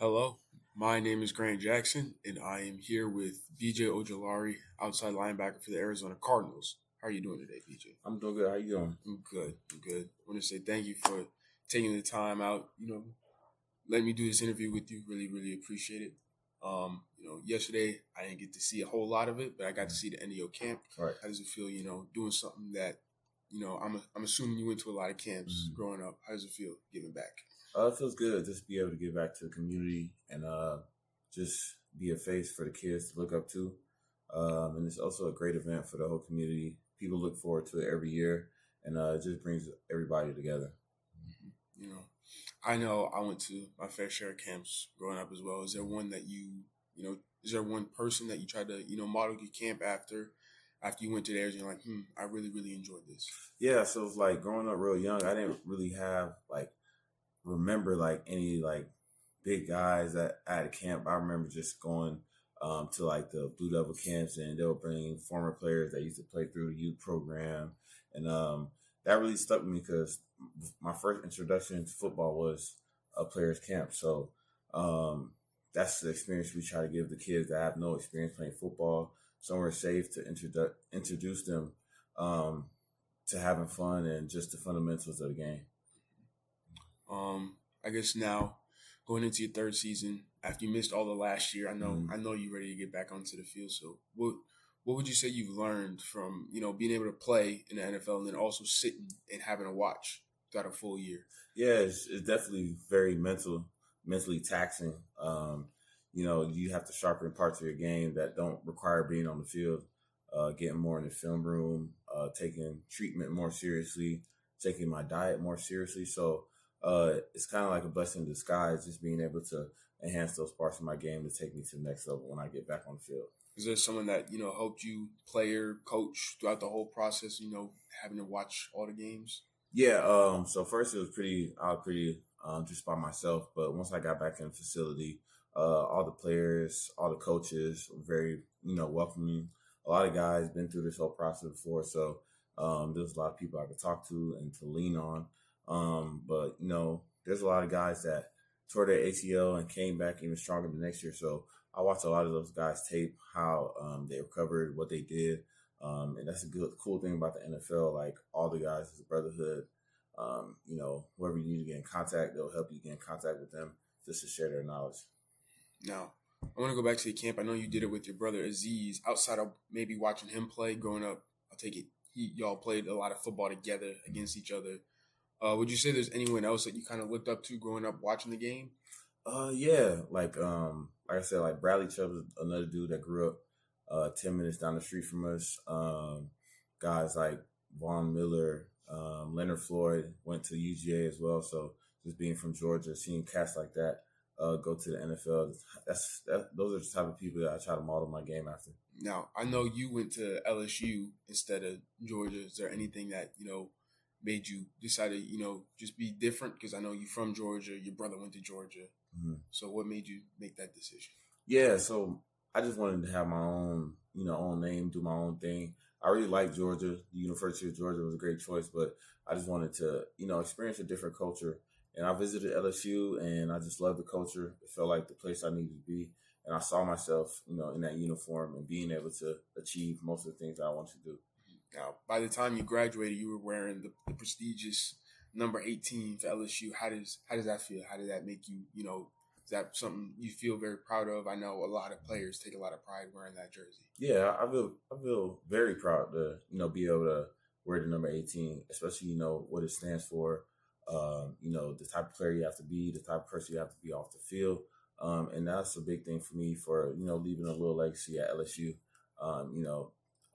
Hello, my name is Grant Jackson, and I am here with BJ Ojulari, outside linebacker for the Arizona Cardinals. How are you doing today, BJ? I'm doing good. How you doing? I'm good. I'm good. I want to say thank you for taking the time out. Letting me do this interview with you. Really, really appreciate it. Yesterday I didn't get to see a whole lot of it, but I got to see the end of your camp. All right. How does it feel? Doing something that, I'm assuming you went to a lot of camps growing up. How does it feel giving back? It feels good just to be able to give back to the community and just be a face for the kids to look up to. And it's also a great event for the whole community. People look forward to it every year, and it just brings everybody together. You know, I know I went to my fair share of camps growing up as well. Is there one that is there one person that you tried to, model your camp after you went to theirs and you're like, I really, really enjoyed this? Yeah, so it's like growing up real young, I didn't really have remember any big guys at a camp. I remember just going to the Blue Devil camps, and they were bringing former players that used to play through the youth program, and that really stuck with me because my first introduction to football was a players camp. So that's the experience we try to give the kids that have no experience playing football, somewhere safe to introduce them to having fun and just the fundamentals of the game. I guess now going into your third season after you missed all the last year, I know you're ready to get back onto the field. So what would you say you've learned from being able to play in the NFL and then also sitting and having to watch throughout a full year? Yeah, it's definitely very mentally taxing. You have to sharpen parts of your game that don't require being on the field, getting more in the film room, taking treatment more seriously, taking my diet more seriously. So it's kind of like a blessing in disguise, just being able to enhance those parts of my game to take me to the next level when I get back on the field. Is there someone that, helped you, player, coach, throughout the whole process, having to watch all the games? Yeah, so first I was pretty just by myself, but once I got back in the facility, all the players, all the coaches were very, welcoming. A lot of guys been through this whole process before, so there's a lot of people I could talk to and to lean on. But there's a lot of guys that tore their ACL and came back even stronger the next year. So I watched a lot of those guys tape how they recovered, what they did. And that's cool thing about the NFL. Like all the guys is a brotherhood. Whoever you need to get in contact, they'll help you get in contact with them just to share their knowledge. Now, I want to go back to the camp. I know you did it with your brother Aziz. Outside of maybe watching him play growing up, I'll take it. Y'all played a lot of football together against each other. Would you say there's anyone else that you kind of looked up to growing up watching the game? Yeah, like I said, like Bradley Chubb is another dude that grew up 10 minutes down the street from us. Guys like Von Miller, Leonard Floyd went to UGA as well. So just being from Georgia, seeing cats like that go to the NFL, those are the type of people that I try to model my game after. Now, I know you went to LSU instead of Georgia. Is there anything that, made you decide to, just be different? Because I know you're from Georgia. Your brother went to Georgia. Mm-hmm. So what made you make that decision? Yeah, so I just wanted to have my own, own name, do my own thing. I really like Georgia. The University of Georgia was a great choice, but I just wanted to, experience a different culture. And I visited LSU, and I just loved the culture. It felt like the place I needed to be. And I saw myself, in that uniform and being able to achieve most of the things that I wanted to do. Now, by the time you graduated, you were wearing the prestigious number 18 for LSU. How does that feel? How did that make you, is that something you feel very proud of? I know a lot of players take a lot of pride wearing that jersey. Yeah, I feel very proud to, be able to wear the number 18, especially, what it stands for, the type of player you have to be, the type of person you have to be off the field. And that's a big thing for me for, leaving a little legacy at LSU.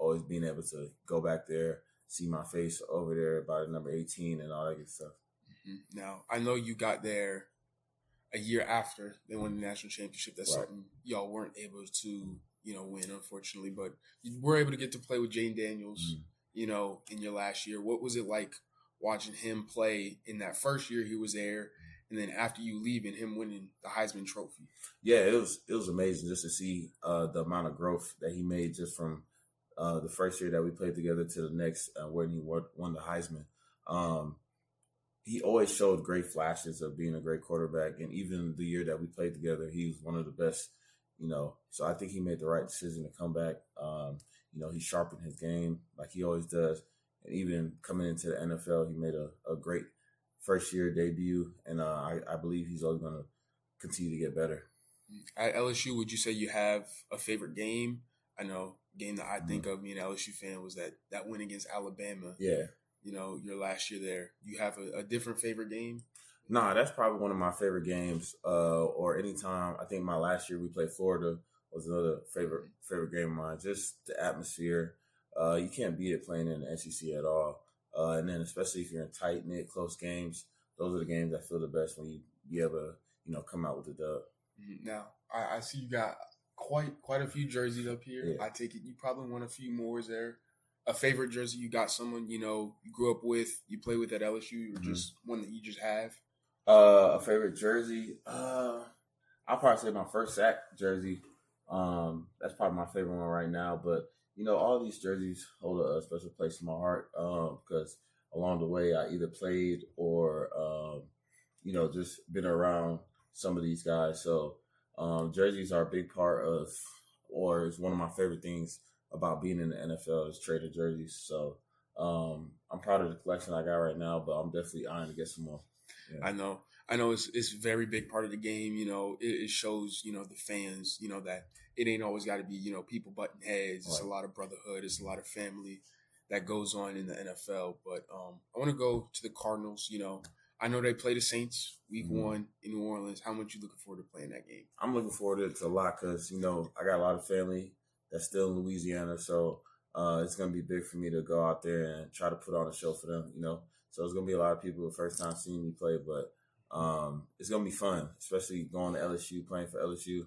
Always being able to go back there, see my face over there by the number 18 and all that good stuff. Mm-hmm. Now, I know you got there a year after they won the national championship. That's right. Something y'all weren't able to, win, unfortunately. But you were able to get to play with Jane Daniels, in your last year. What was it like watching him play in that first year he was there, and then after you leaving, him winning the Heisman Trophy? Yeah, it was amazing just to see the amount of growth that he made just from the first year that we played together to the next when he won the Heisman. he always showed great flashes of being a great quarterback. And even the year that we played together, he was one of the best, So I think he made the right decision to come back. He sharpened his game like he always does. And even coming into the NFL, he made a great first year debut. And I believe he's only going to continue to get better. At LSU, would you say you have a favorite game? I know game that I think of, being an LSU fan, was that win against Alabama. Yeah. Your last year there. You have a different favorite game? Nah, that's probably one of my favorite games. Or anytime, I think my last year we played Florida was another favorite game of mine. Just the atmosphere. You can't beat it playing in the SEC at all. And then especially if you're in tight-knit, close games, those are the games that feel the best when you be able to, come out with the dub. Now, I see you got quite a few jerseys up here. Yeah. I take it you probably want a few more. Is there a favorite jersey you got, someone you grew up with, you play with at LSU, or just one that you just have? A favorite jersey? I'll probably say my first sack jersey. That's probably my favorite one right now. But all these jerseys hold a special place in my heart because along the way I either played or just been around some of these guys. So jerseys are a big part of, or it's one of my favorite things about being in the NFL is trading jerseys. So I'm proud of the collection I got right now, but I'm definitely eyeing to get some more. Yeah. I know it's a very big part of the game. It shows, the fans, that it ain't always got to be, people butting heads. It's a lot of brotherhood. It's a lot of family that goes on in the NFL. But I want to go to the Cardinals. I know they play the Saints week 1 in New Orleans. How much you looking forward to playing that game? I'm looking forward to it a lot because, I got a lot of family that's still in Louisiana. So it's going to be big for me to go out there and try to put on a show for them, So it's going to be a lot of people the first time seeing me play, but it's going to be fun, especially going to LSU, playing for LSU.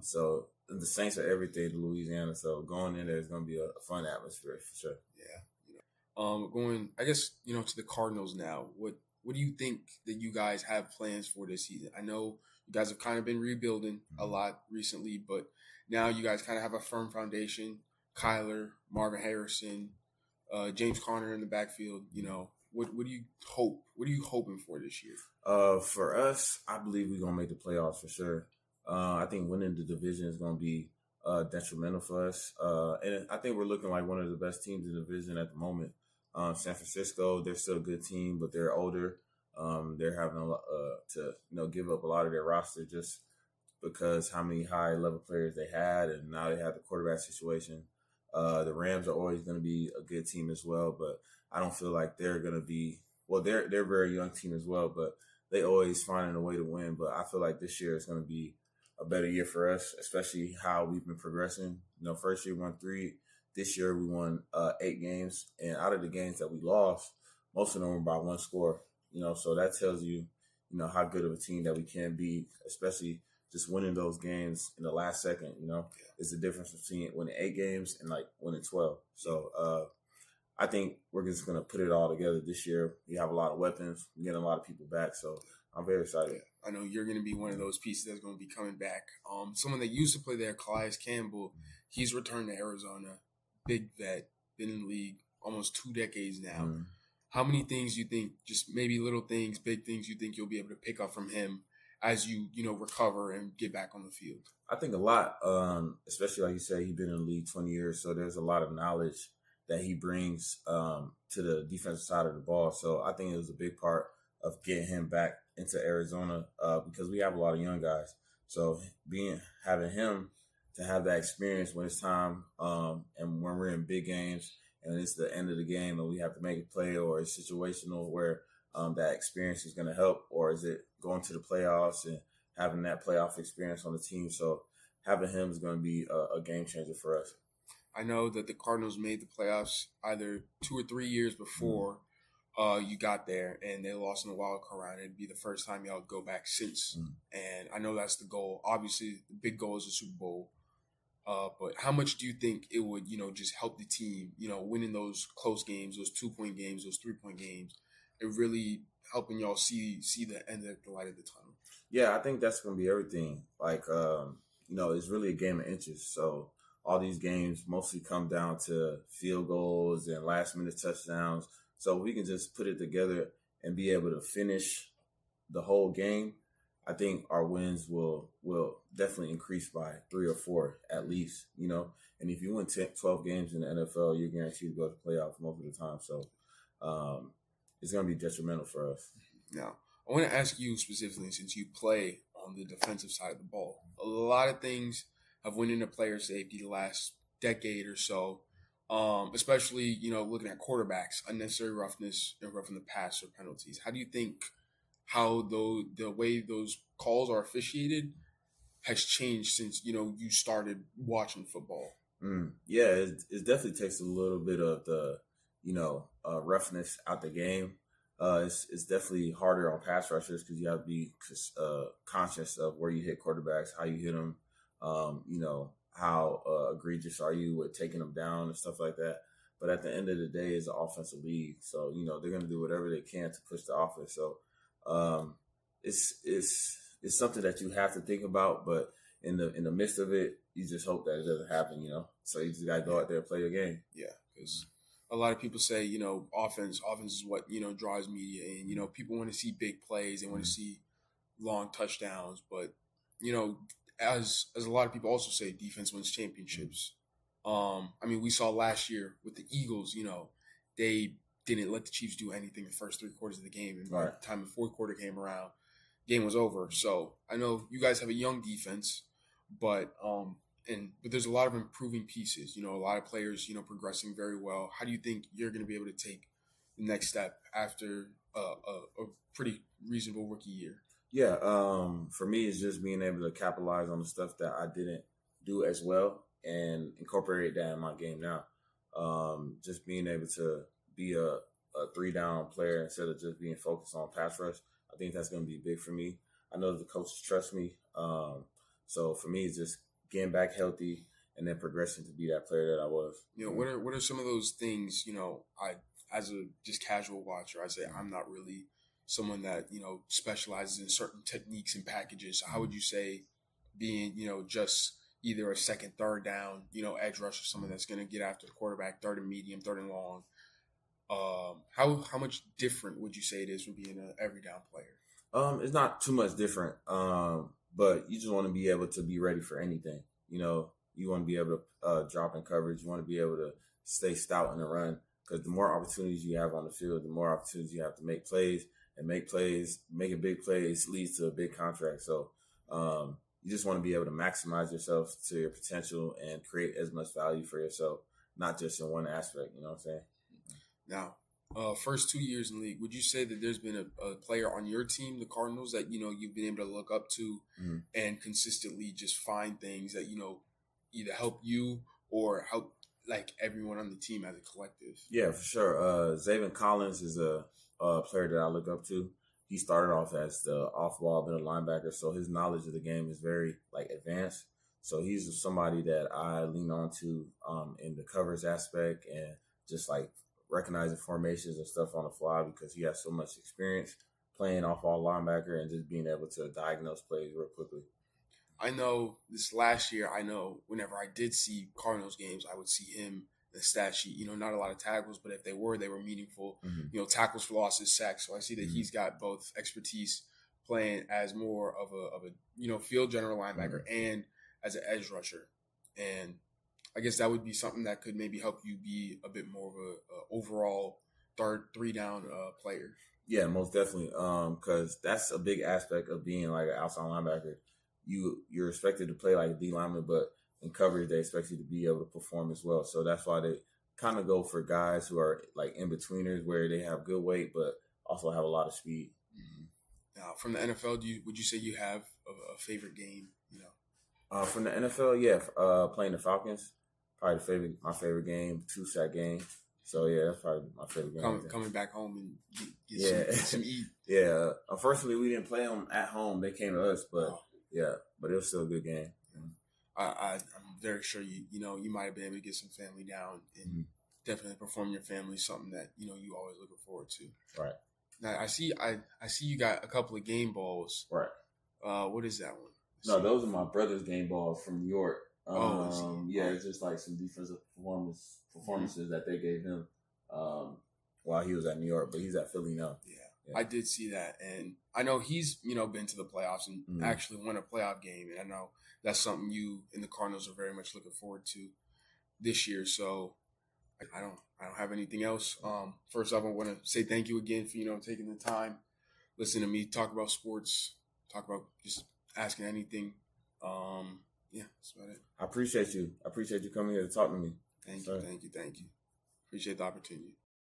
So the Saints are everything to Louisiana. So going in there is going to be a fun atmosphere for sure. Yeah. Going, I guess, to the Cardinals now, what do you think that you guys have plans for this season? I know you guys have kind of been rebuilding a lot recently, but now you guys kind of have a firm foundation. Kyler, Marvin Harrison, James Conner in the backfield. What do you hope? What are you hoping for this year? For us, I believe we're gonna make the playoffs for sure. I think winning the division is gonna be detrimental for us, and I think we're looking like one of the best teams in the division at the moment. San Francisco, they're still a good team, but they're older. They're having to give up a lot of their roster just because how many high level players they had, and now they have the quarterback situation. The Rams are always going to be a good team as well, but I don't feel like they're going to be. Well, they're a very young team as well, but they always finding a way to win. But I feel like this year is going to be a better year for us, especially how we've been progressing. First year we won 3. This year we won 8 games, and out of the games that we lost, most of them were by 1 score. So that tells you, how good of a team that we can be, especially just winning those games in the last second. Is the difference between winning 8 games and like winning 12. So I think we're just gonna put it all together this year. We have a lot of weapons. We're getting a lot of people back, so I'm very excited. I know you're going to be one of those pieces that's going to be coming back. Someone that used to play there, Calais Campbell, he's returned to Arizona. Big vet, been in the league almost 2 decades now. How many things you think, just maybe little things, big things you think you'll be able to pick up from him as you recover and get back on the field? I think a lot, especially like you said, he's been in the league 20 years, so there's a lot of knowledge that he brings to the defensive side of the ball. So I think it was a big part of getting him back into Arizona because we have a lot of young guys. So having him to have that experience when it's time and when we're in big games and it's the end of the game and we have to make a play, or it's situational where that experience is going to help, or is it going to the playoffs and having that playoff experience on the team. So having him is going to be a game changer for us. I know that the Cardinals made the playoffs either 2 or 3 years before you got there, and they lost in the wild card round. It'd be the first time y'all go back since. And I know that's the goal. Obviously, the big goal is the Super Bowl. But how much do you think it would, just help the team, winning those close games, those 2-point games, those 3-point games, and really helping y'all see the end of the light of the tunnel? Yeah, I think that's going to be everything. Like, it's really a game of inches. So all these games mostly come down to field goals and last-minute touchdowns. So we can just put it together and be able to finish the whole game, I think our wins will definitely increase by 3 or 4 at least, you know. And if you win 10, 12 games in the NFL, you're guaranteed to go to playoffs most of the time. So it's going to be detrimental for us. Now, I want to ask you specifically, since you play on the defensive side of the ball, a lot of things have went into player safety the last decade or so, especially, you know, looking at quarterbacks, unnecessary roughness and roughing the passer penalties. How do you think how the way those calls are officiated has changed since, you know, you started watching football? Yeah, it definitely takes a little bit of the, you know, roughness out the game. It's definitely harder on pass rushers because you have to be conscious of where you hit quarterbacks, how you hit them, you know, how egregious are you with taking them down and stuff like that. But at the end of the day, it's an offensive league, so you know they're going to do whatever they can to push the offense. So it's something that you have to think about, but in the midst of it, you just hope that it doesn't happen, you know. So you just gotta go out there and play your game. Yeah, because a lot of people say, you know, offense is what, you know, draws media, and you know people want to see big plays, they want to see long touchdowns, but you know, as a lot of people also say, defense wins championships. I mean, we saw last year with the Eagles, you know, they didn't let the Chiefs do anything the first 3 quarters of the game, and by the time the fourth quarter came around, game was over. So I know you guys have a young defense, but there's a lot of improving pieces. You know, a lot of players, you know, progressing very well. How do you think you're going to be able to take the next step after a pretty reasonable rookie year? Yeah, for me, it's just being able to capitalize on the stuff that I didn't do as well and incorporate that in my game now. Just being able to be a 3-down player instead of just being focused on pass rush. I think that's going to be big for me. I know the coaches trust me. So for me, it's just getting back healthy and then progressing to be that player that I was. You know, what are some of those things, you know, I, as a just casual watcher, I say I'm not really someone that, you know, specializes in certain techniques and packages. So how would you say being, you know, just either a second, third down, you know, edge rusher, someone that's going to get after the quarterback, third and medium, third and long, how much different would you say it is from being an every down player? It's not too much different, but you just want to be able to be ready for anything. You know, you want to be able to drop in coverage. You want to be able to stay stout in the run because the more opportunities you have on the field, the more opportunities you have to make plays. And making big plays leads to a big contract. So you just want to be able to maximize yourself to your potential and create as much value for yourself, not just in one aspect. You know what I'm saying? Now, first 2 years in the league, would you say that there's been a player on your team, the Cardinals, that, you know, you've been able to look up to and consistently just find things that, you know, either help you or help like everyone on the team as a collective? Yeah, for sure. Zaven Collins is a player that I look up to. He started off as the off-ball middle linebacker, so his knowledge of the game is very advanced. So he's somebody that I lean on to in the coverage aspect and just recognizing formations and stuff on the fly because he has so much experience playing off-ball linebacker and just being able to diagnose plays real quickly. I know this last year, whenever I did see Cardinals games, I would see him in the stat sheet. You know, not a lot of tackles, but if they were meaningful. You know, tackles for losses, sacks. So I see that he's got both expertise playing as more of a you know, field general linebacker and as an edge rusher. And I guess that would be something that could maybe help you be a bit more of a overall 3-down player. Yeah, most definitely. Because that's a big aspect of being like an outside linebacker. You're expected to play like a D lineman, but in coverage they expect you to be able to perform as well. So that's why they kind of go for guys who are like in betweeners, where they have good weight but also have a lot of speed. Now, from the NFL, would you say you have a favorite game? You know, from the NFL, yeah, playing the Falcons, probably my favorite game, 2-sack game. So yeah, that's probably my favorite game. Coming back home and get some eat. Yeah, unfortunately we didn't play them at home. They came to us, but. Yeah, but it was still a good game. I'm very sure you might have been able to get some family down and definitely perform your family, something that, you know, you always looking forward to. Right. Now I see you got a couple of game balls. Right. What is that one? No, those are my brother's game balls from New York. Yeah, it's just like some defensive performances that they gave him while he was at New York, but he's at Philly now. Yeah. Yeah. I did see that, and I know he's been to the playoffs and actually won a playoff game, and I know that's something you and the Cardinals are very much looking forward to this year. So I don't have anything else. First off, I want to say thank you again for taking the time, listening to me talk about sports, talk about just asking anything. Yeah, that's about it. I appreciate you. I appreciate you coming here to talk to me. Thank you. Appreciate the opportunity.